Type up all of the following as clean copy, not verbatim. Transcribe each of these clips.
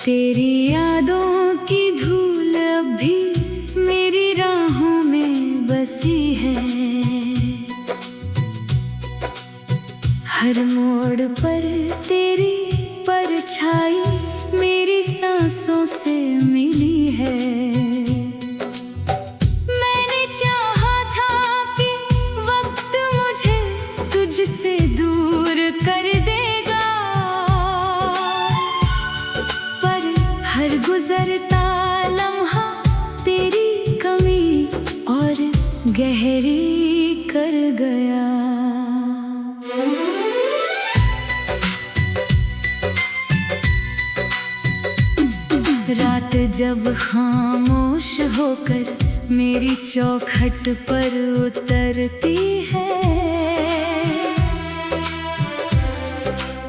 तेरी यादों की धूल अब भी मेरी राहों में बसी है। हर मोड़ पर तेरी परछाई मेरी सांसों से मिली है। मैंने चाहा था कि वक्त मुझे तुझसे दूर कर देगा, पर हर गुजरता लम्हा तेरी कमी और गहरी कर गया। रात जब खामोश होकर मेरी चौखट पर उतरती है,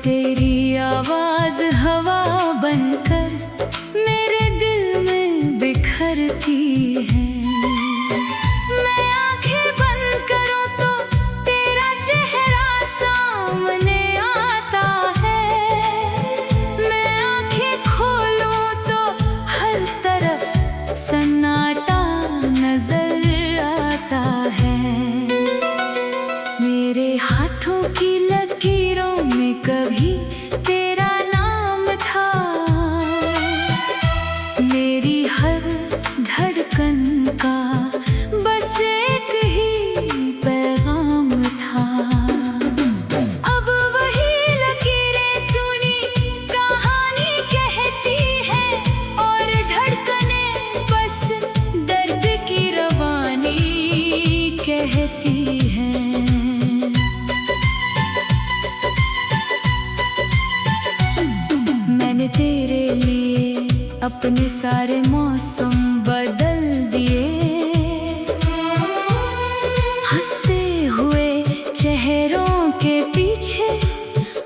तेरी आवाज हवा बनकर मेरे दिल में बिखरती है। मैं आंखें बंद करूं तो तेरा चेहरा सामने आता है, मैं आंखें खोलूं तो हर तरफ सन्नाटा नजर आता है। मेरे हाथों की लकीरों में कभी तेरा नाम था, मेरी हर धड़कन का बस एक ही पैगाम था। अब वही लकीरें सुनी कहानी कहती है, और धड़कनें बस दर्द की रवानी कहती है। मैंने तेरे लिए अपने सारे मौसम बदल दिए, हंसते हुए चेहरों के पीछे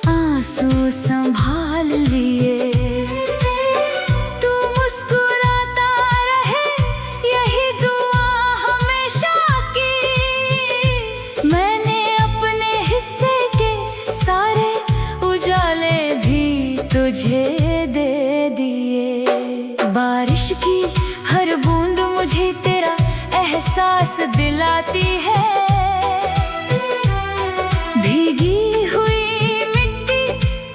आंसू संभाल लिए। तू मुस्कुराता रहे यही दुआ हमेशा की, मैंने अपने हिस्से के सारे उजाले भी तुझे दे दिए। बारिश की हर बूंद मुझे तेरा एहसास दिलाती है, भीगी हुई मिट्टी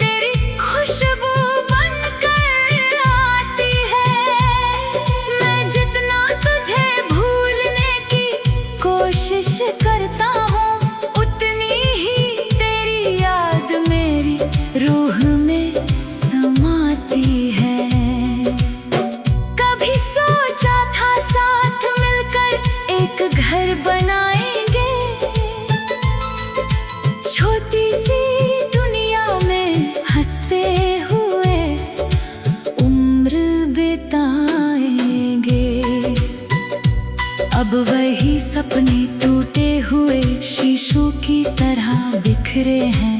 तेरी खुशबू बनकर आती है। मैं जितना तुझे भूलने की कोशिश करता हूँ, उतनी ही तेरी याद मेरी रूह में समाती है। कभी सोचा था साथ मिलकर एक घर बनाएंगे, छोटी सी दुनिया में हंसते हुए उम्र बिताएंगे। अब वही सपने टूटे हुए शीशों की तरह बिखरे हैं,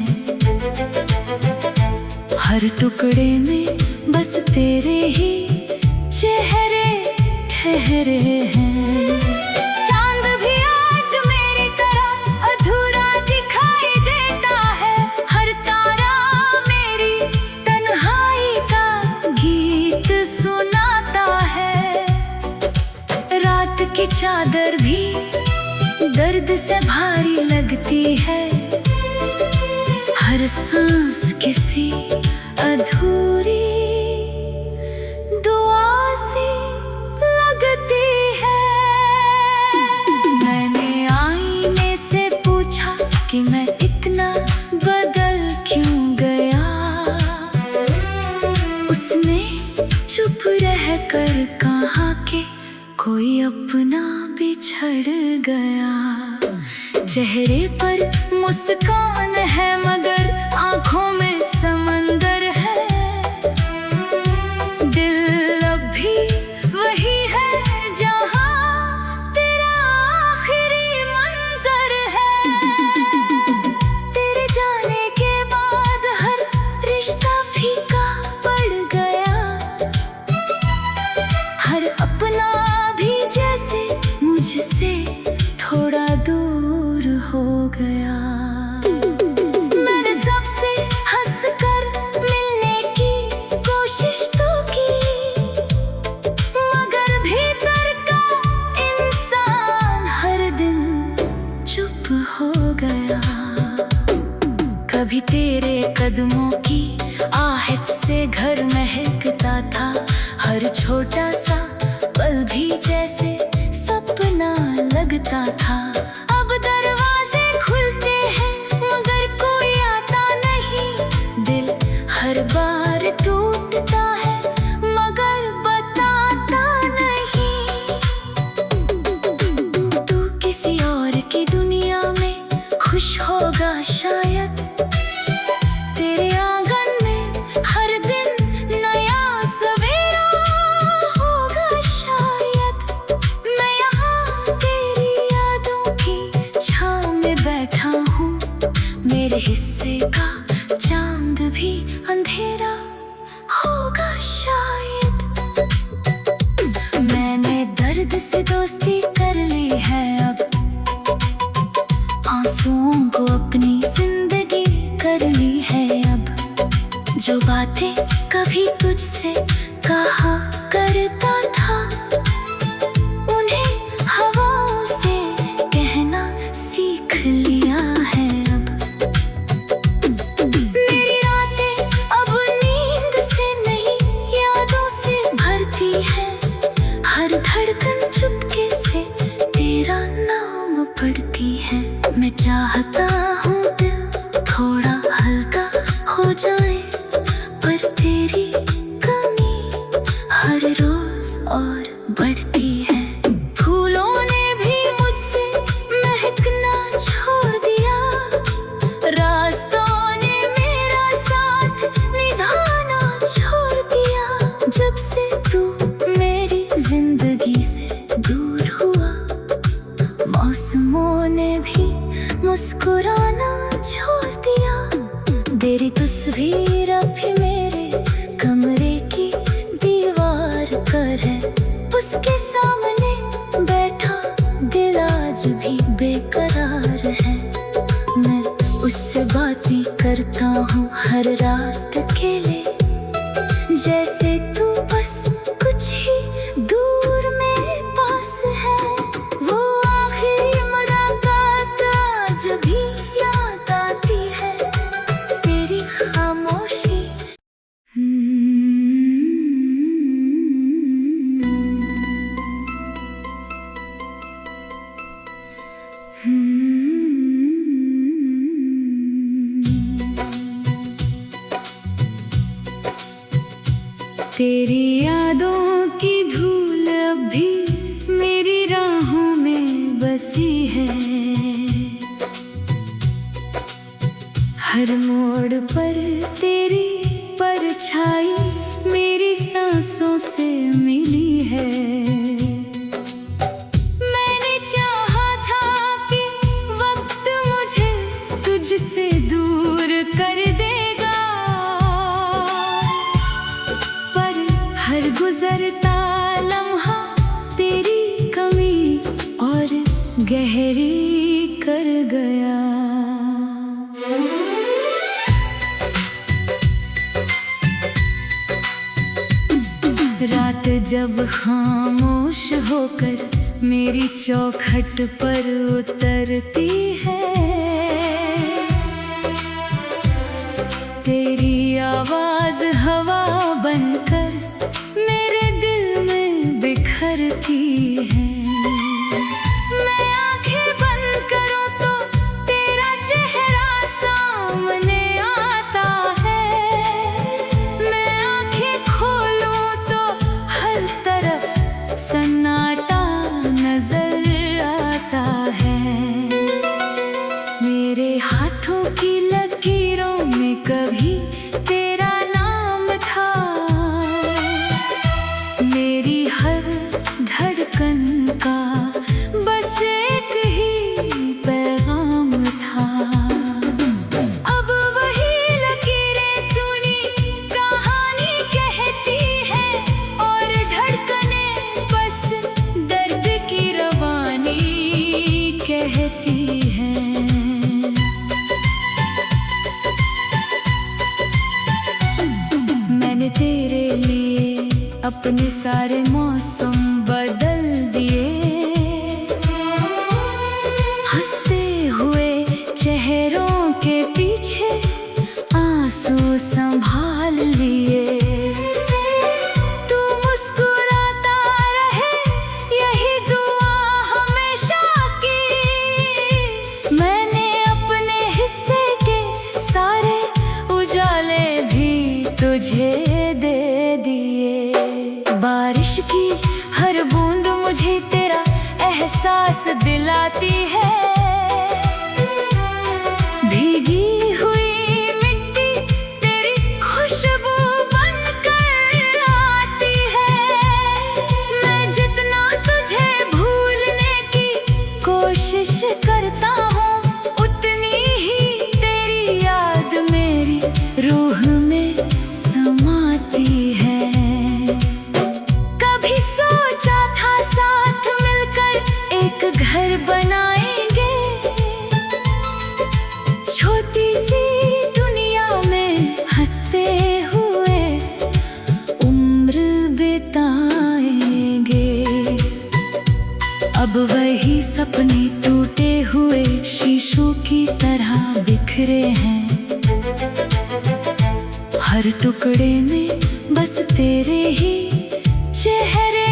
हर टुकड़े में बस तेरे ही चेहरे ठहरे हैं। चांद भी आज मेरी तरह अधूरा दिखाई देता है, हर तारा मेरी तन्हाई का गीत सुनाता है। रात की चादर भी दर्द से भारी लगती है, हर सांस किसी अधूरी दुआ सी लगती है। मैंने आईने से पूछा कि मैं इतना बदल क्यों गया, उसने चुप रहकर कहा कि कोई अपना बिछड़ गया। चेहरे पर मुस्कान है मगर आंखों में समंदर है, दिल अब भी वही है जहां तेरा आखिरी मंजर है। तेरे जाने के बाद हर रिश्ता फीका पड़ गया, हर अपना भी जैसे मुझसे थोड़ा दूर हो गया। मैंने घर महकता था, हर छोटा सा पल भी जैसे सपना लगता था। अब दरवाजे खुलते हैं मगर कोई आता नहीं, दिल हर बार टूटता है मगर बताता नहीं। तू किसी और की दुनिया में खुश होगा शायद, तेरे आंगन में हर दिन नया सवेरा होगा शायद। मैं यहाँ तेरी यादों की छाँव में बैठा हूँ, मेरे हिस्से का चांद भी अंधेरा होगा शायद। मैंने दर्द से दोस्ती कर ली है अब, आंसुओं को अपनी जिंदगी कर ली है अब। जो बातें कभी तुझसे कहा करता था, उन्हें हवाओं से कहना सीख लिया है अब। मेरी रातें अब नींद से नहीं यादों से भरती है, हर धड़कन चुपके से तेरा नाम पढ़ती है। मैं चाहता हूँ दिल थोड़ा हल्का हो जाए, पर तेरी कमी हर रोज और बढ़ती है। फूलों ने भी मुझसे महकना छोड़ दिया, रास्तों ने मेरा साथ निभाना छोड़ दिया। जब से तू मेरी जिंदगी से दूर हुआ, मौसमों ने भी मुस्कुराना छोड़ दिया। तेरी तस्वीर अब भी मेरे कमरे की दीवार पर है, उसके सामने बैठा दिल आज भी बेकरार है। मैं उससे बातें करता हूँ हर रात अकेले, जैसे तू बस कुछ ही दूर मेरे पास है। वो आखिरी मुलाकात आज भी याद आती है, तेरी खामोशी। तेरी यादों की धूल अब भी मेरी राहों में बसी है, हर मोड़ पर तेरी परछाई मेरी सांसों से मिली है। मैंने चाहा था कि वक्त मुझे तुझसे दूर कर देगा, पर हर गुजरता लम्हा तेरी कमी और गहरी कर गया। रात जब खामोश होकर मेरी चौखट पर उतरती है, तेरी आवाज हवा बनकर मेरे दिल में बिखरती है। मैं आंखें बंद करूं तो तेरा चेहरा सामने आता है, मैं आंखें खोलूं तो हर तरफ सन्नाटा नजर आता है। मेरे हाथों की लकीरों में कभी तेरा नाम था, मेरी हर धड़कन का बस एक ही पैगाम था। अब वही लकीरें सुनी कहानी कहती है, और धड़कनें बस दर्द की रवानी कहती है। मैंने तेरे लिए अपने सारे मौसम बदल दिए, हंसते हुए चेहरों के पीछे आंसू संभाल लिए। मुझे दे दिए। बारिश की हर बूंद मुझे तेरा एहसास दिलाती है। भीगी हुई मिट्टी तेरी खुशबू बनकर आती है। मैं जितना तुझे भूलने की कोशिश करता हूँ, उतनी ही तेरी याद मेरी रूह में समाती है। कभी सोचा था साथ मिलकर एक घर बनाएंगे, छोटी सी दुनिया में हंसते हुए उम्र बिताएंगे। अब वही सपने टूटे हुए शीशों की तरह बिखरे हैं। हर टुकड़े में बस तेरे ही चेहरे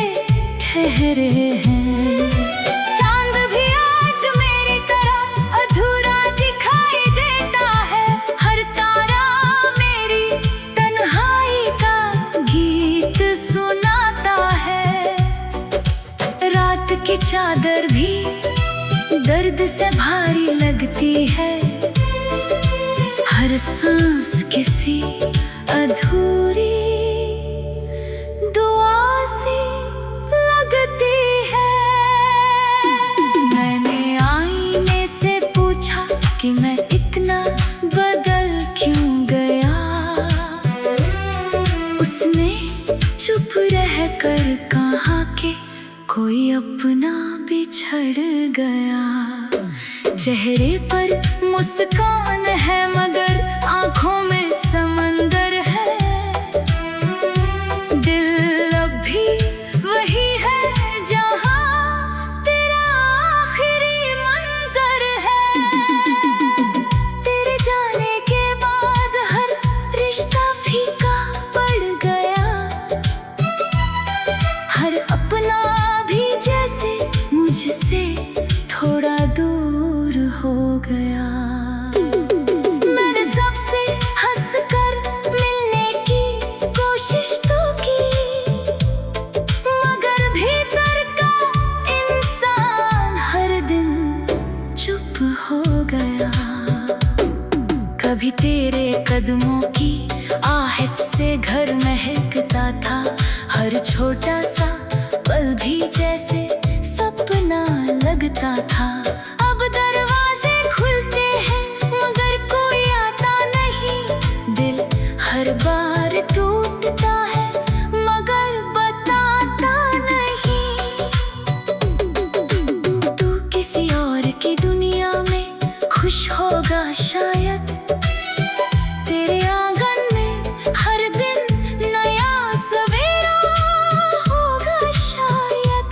ठहरे हैं। चांद भी आज मेरी तरह अधूरा दिखाई देता है। हर तारा मेरी तन्हाई का गीत सुनाता है। रात की चादर भी दर्द से भारी लगती है। हर सांस किसी अधूरी दुआ सी लगती है। मैंने आईने से पूछा कि मैं इतना बदल क्यों गया। उसने चुप रहकर कहा कि कोई अपना बिछड़ गया। चेहरे पर मुस्कान है मगर आंखों में समंदर है। दिल अब भी वही है जहां तेरा आखिरी मंजर है। तेरे जाने के बाद हर रिश्ता फीका पड़ गया। हर अपना भी जैसे मुझसे थोड़ा दूर हो गया। मैंने सबसे हंसकर मिलने की कोशिश तो की, मगर भीतर का इंसान हर दिन चुप हो गया। कभी तेरे कदमों की आहट से घर महकता था। हर छोटा सा पल भी जैसे सपना लगता था। अब दरवाजे खुलते हैं मगर कोई आता नहीं। दिल हर बार टूटता है मगर बताता नहीं। तू किसी और की दुनिया में खुश होगा शायद। तेरे आंगन में हर दिन नया सवेरा होगा शायद।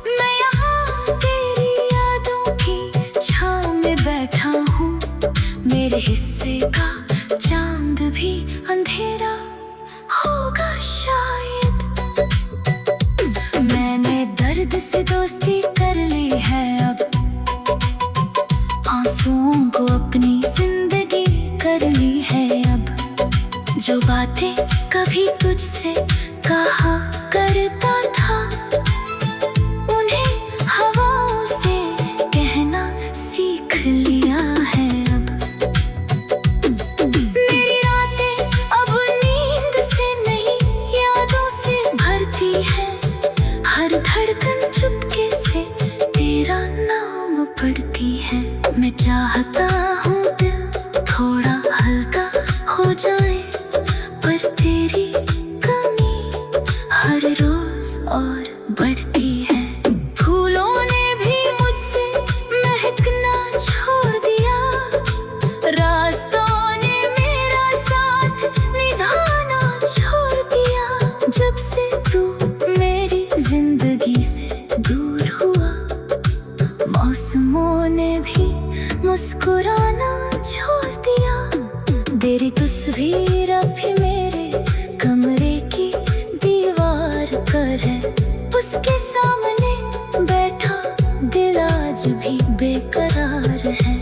मैं यहाँ तेरी यादों की छाँव में बैठा हूँ। मेरे हिस्से का चांद भी अंधेरा होगा शायद। मैंने दर्द से दोस्ती कर ली है अब। आंसुओं को अपनी जिंदगी कर ली है अब। जो बातें कभी तुझसे कहा करता था, उन्हें हवाओं से कहना सीख लिया है अब। मेरी रातें अब नींद से नहीं यादों से भरती है। हर धड़कन चुपके से तेरा नाम पढ़ती है। मैं चाहता हूँ दिल थोड़ा हल्का हो जाए, पर तेरी कमी हर रोज और बढ़ती है। फूलों ने भी मुझसे महकना छोड़ दिया। रास्तों ने मेरा साथ निभाना छोड़ दिया। जब से तू मेरी जिंदगी से दूर हुआ, मौसमों ने भी मुस्कुराना छोड़ दिया। तेरी तस्वीर अब भी मेरे कमरे की दीवार पर है। उसके सामने बैठा दिल आज भी बेकरार है।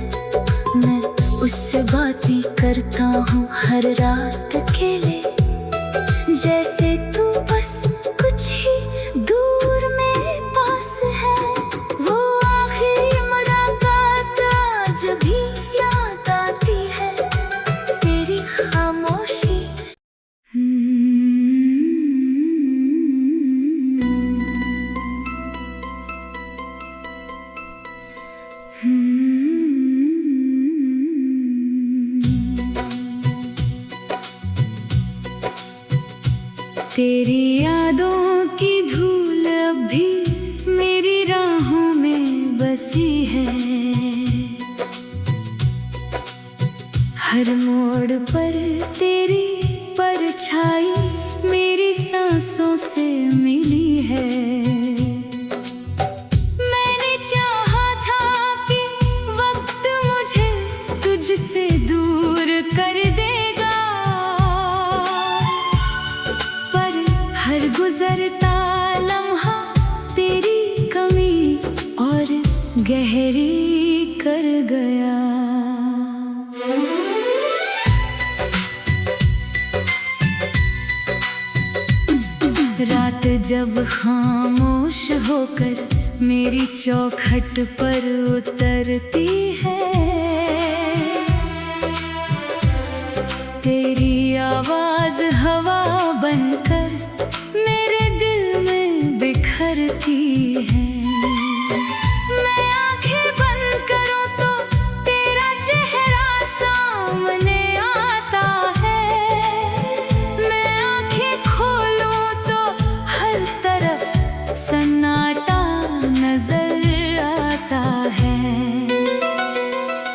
मैं उससे बातें करता हूँ हर रात अकेले। जैसे तू बस कुछ ही दूर मेरे पास है। वो आखिरी मुलाकात आज भी याद आती है, तेरी खामोशी। तेरी यादों की धूल अब भी मेरी राहों में बसी है। हर मोड़ पर तेरी परछाई मेरी सांसों से मिली है। मैंने चाहा था कि वक्त मुझे तुझसे दूर कर देगा, हर गुजरता लम्हा तेरी कमी और गहरी कर गया। रात जब खामोश होकर मेरी चौखट पर उतरती है, तेरी आवाज हवा बनकर मेरे दिल में बिखरती है। मैं आंखें बंद करूं तो तेरा चेहरा सामने आता है, मैं आंखें खोलूं तो हर तरफ सन्नाटा नजर आता है।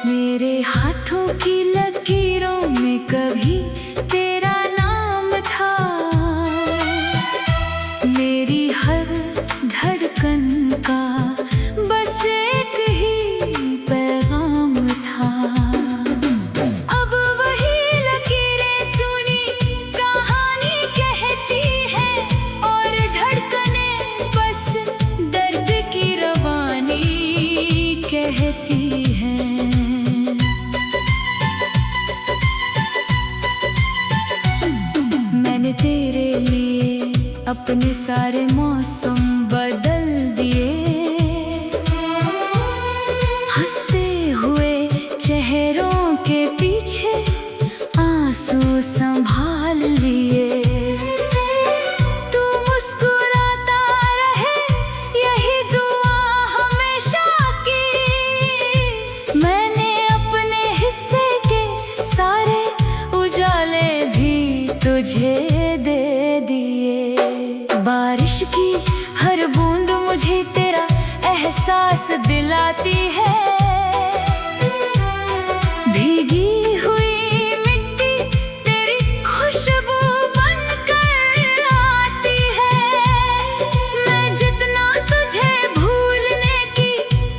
मेरे हाथों की लकीरों में कभी तेरा नाम था, मेरी हर धड़कन का बस एक ही पैगाम था। अब वही लकीरें सुनी कहानी कहती है, और धड़कनें बस दर्द की रवानी कहती है। मैंने तेरे लिए अपने सारे मौसम बदल दिए, हंसते हुए चेहरों के पीछे आंसू संभाल लिए। तू मुस्कुराता रहे यही दुआ हमेशा की, मैंने अपने हिस्से के सारे उजाले भी तुझे दे दिए। बारिश की हर बूंद मुझे तेरा एहसास दिलाती है, भीगी हुई मिट्टी तेरी खुशबू बनकर आती है। मैं जितना तुझे भूलने की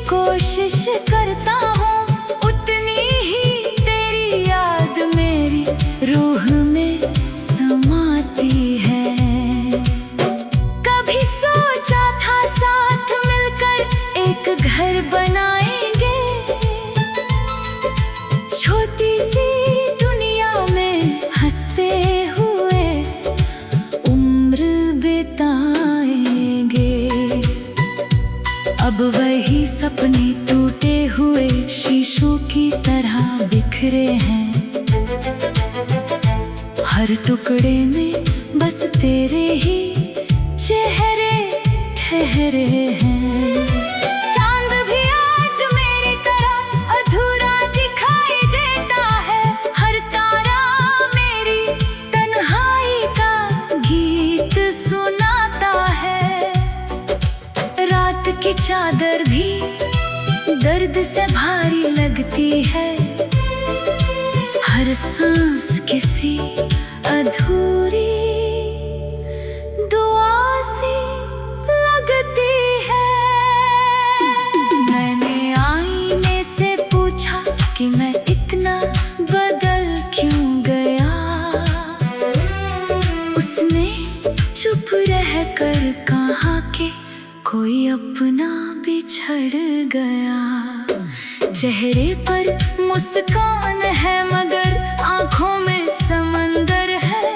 कोशिश करता हूँ, उतनी ही तेरी याद मेरी रूह में समाती है। कभी सोचा था साथ मिलकर एक घर बनाएंगे, छोटी सी दुनिया में हंसते हुए उम्र बिताएंगे। अब वही सपने टूटे हुए शीशों की तरह बिखरे हैं, हर टुकड़े में बस तेरे ही चेहरे ठहरे हैं। चांद भी आज मेरी तरह अधूरा दिखाई देता है, हर तारा मेरी तन्हाई का गीत सुनाता है। रात की चादर भी दर्द से भारी लगती है, हर सांस किसी अधूरी दुआ सी लगती है। मैंने आईने से पूछा कि मैं इतना बदल क्यों गया, उसने चुप रहकर कहा कि कोई अपना बिछड़ गया। चेहरे पर मुस्कान है मगर आँखों में समंदर है,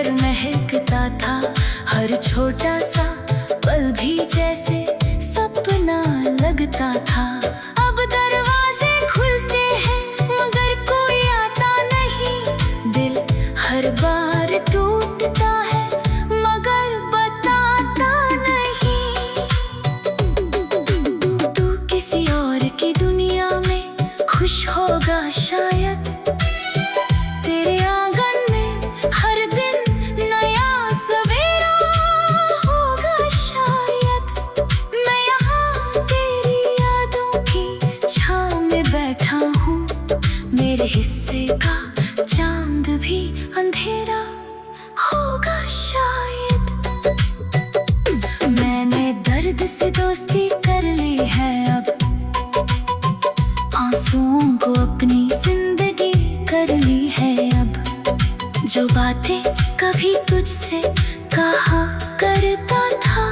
घर महकता था, हर छोटा सा पल भी जैसे सपना लगता था। अब दरवाजे खुलते हैं मगर कोई आता नहीं, दिल हर बार टूटता है मगर बताता नहीं। तू किसी और की दुनिया में खुश होगा शायद, तेरे आंगन में हर दिन नया सवेरा होगा शायद। मैं यहाँ तेरी यादों की छाँव में बैठा हूँ, मेरे हिस्से का चांद भी अंधेरा होगा शायद। मैंने दर्द से दोस्ती कर ली है अब, आंसुओं को अपनी जिंदगी कर ली है अब। जो बातें कभी तुझसे कहा करता था,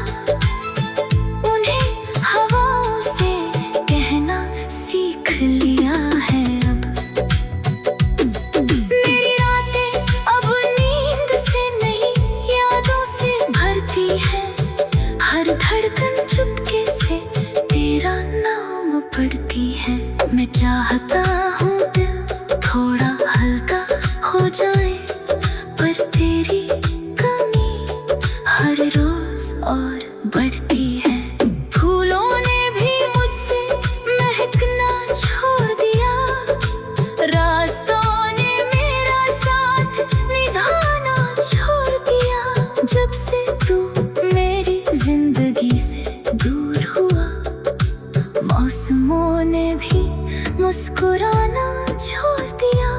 उन्हें हवाओं से कहना सीख लिया है अब। मेरी रातें अब नींद से नहीं यादों से भरती है, हर धड़कन चुपके से तेरा नाम पढ़ती है। मैं चाहता हूँ दिल थोड़ा हल्का हो जाए, पर तेरी कमी हर रोज और बढ़ती है। फूलों ने भी मुझसे महकना छोड़ दिया, रास्तों ने मेरा साथ निभाना छोड़ दिया। जब से तू मेरी जिंदगी से दूर हुआ, मौसमों ने भी मुस्कुराना छोड़ दिया।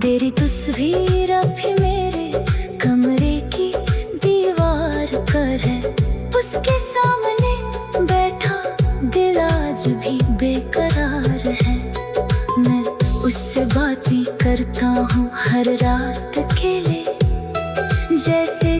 तेरी तस्वीर अब भी मेरे कमरे की दीवार पर है, उसके सामने बैठा दिल आज भी बेकरार है। मैं उससे बातें करता हूँ हर रात अकेले, जैसे